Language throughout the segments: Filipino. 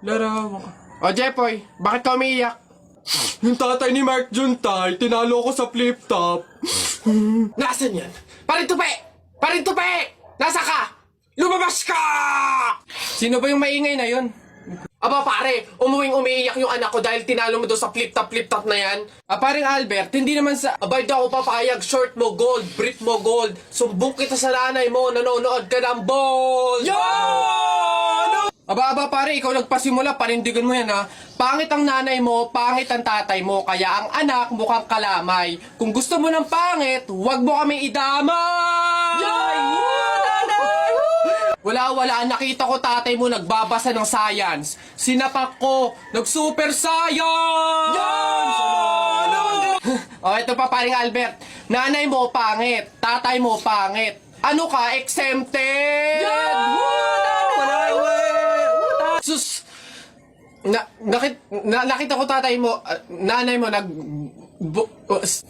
Larawan ka. O, Jepoy, bakit ka umiiyak? Yung tatay ni Mark Juntay, tinalo ko sa flip-top. Nasaan yan? Parintupi! Parintupi! Nasa ka? Lumabas ka! Sino ba yung maingay na yun? Aba pare, umuwing umiiyak yung anak ko dahil tinalo mo doon sa flip-top na yan. Paring Albert, hindi naman sa... Abay daw ako papayag, short mo gold, brief mo gold. Sumbong kita sa nanay mo, nanonood ka ng bold! Yo! Aba pare, ikaw nagpasimula, panindigan mo yan ha. Pangit ang nanay mo, pangit ang tatay mo, kaya ang anak mukhang kalamay. Kung gusto mo ng pangit, huwag mo kami idamay! Wala, nakita ko tatay mo nagbabasa ng science. Sinapak ko, nag-super science! O, ito pa paring Albert. Nanay mo pangit, tatay mo pangit. Ano ka, exempted? Sus! Nakita ko tatay mo, nanay mo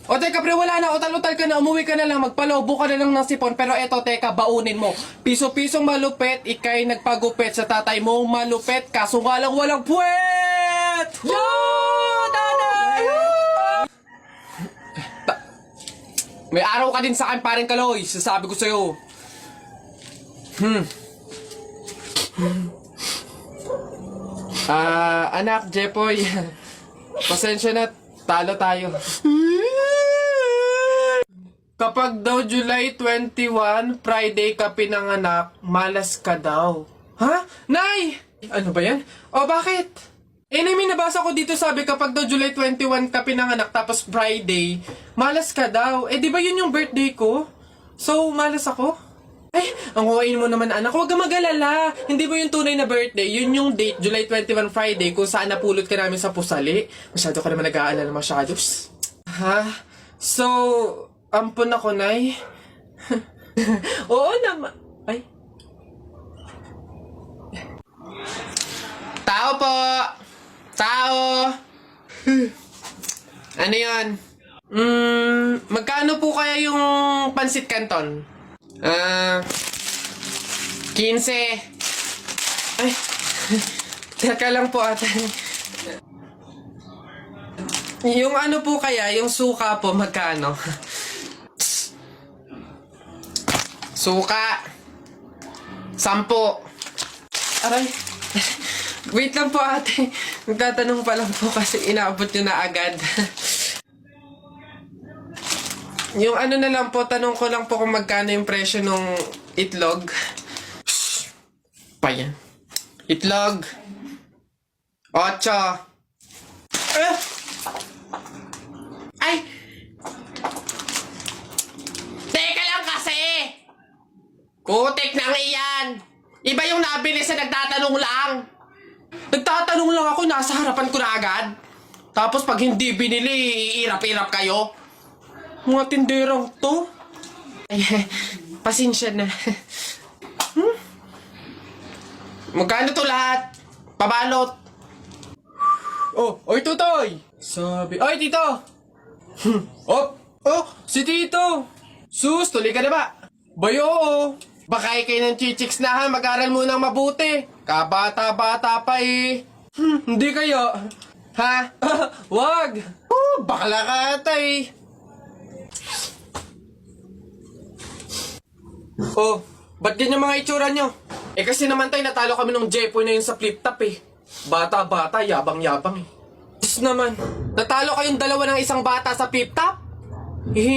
o teka pre, wala na, utal-utal ka na, umuwi ka na lang, magpalobo ka na lang ng sipon. Pero eto teka, baunin mo. Piso-pisong malupet, ikay nagpagupit sa tatay mo, malupet, kaso nga lang walang puwet! Yo! Nanay! May araw ka din sa akin, paring Kaloy, sasabi ko sa'yo. Anak, Jepoy, pasensya na, talo tayo. Kapag daw July 21, Friday ka pinanganak, malas ka daw. Ha? Nay! Ano ba yan? O bakit? May nabasa ko dito sabi kapag daw July 21 ka pinanganak tapos Friday, malas ka daw. Di ba yun yung birthday ko? So, malas ako? Ay, ang kuwain mo naman anak, huwag ka mag-alala. Hindi mo yung tunay na birthday, yun yung date, July 21 Friday, kung saan napulot ka namin sa pusali. Masyado ka naman nag-aalala masyado. Ha? So, ampun ako, Nay? Oo naman. Ay. Tao po! Tao! Ano yan? Magkano po kaya yung pansit canton? 15. Ay, teka lang po ate. Yung ano po kaya, yung suka po, magkano? Suka. 10. Aray. Wait lang po ate. Magtatanong pa lang po kasi inaabot nyo na agad. Yung ano na lang po, tanong ko lang po kung magkano yung presyo ng itlog. Shhh! Pa yan. Itlog. 8. Ay! Teka lang kasi! Putik nang iyan! Iba yung nabili sa nagtatanong lang. Nagtatanong lang ako, nasa harapan ko na agad. Tapos pag hindi binili, iirap-irap kayo. Mga tinderang to. Ay, pasensya na. Magkano to lahat? Pabalot. Oy tutoy! Sabi, oy tito! Si tito! Sus, tuloy ka na ba? Bayo, baka kayo ng chichiks na ha, mag-aral munang mabuti. Kabata-bata pa eh. Hindi kayo. Ha? Wag! Bakla ka ata eh. Ba't ganyan mga itsura nyo? Kasi naman tayo natalo kami ng Jepoy na yun sa flip-top eh. Bata-bata, yabang-yabang eh. Diyos naman, natalo kayong dalawa ng isang bata sa flip-top?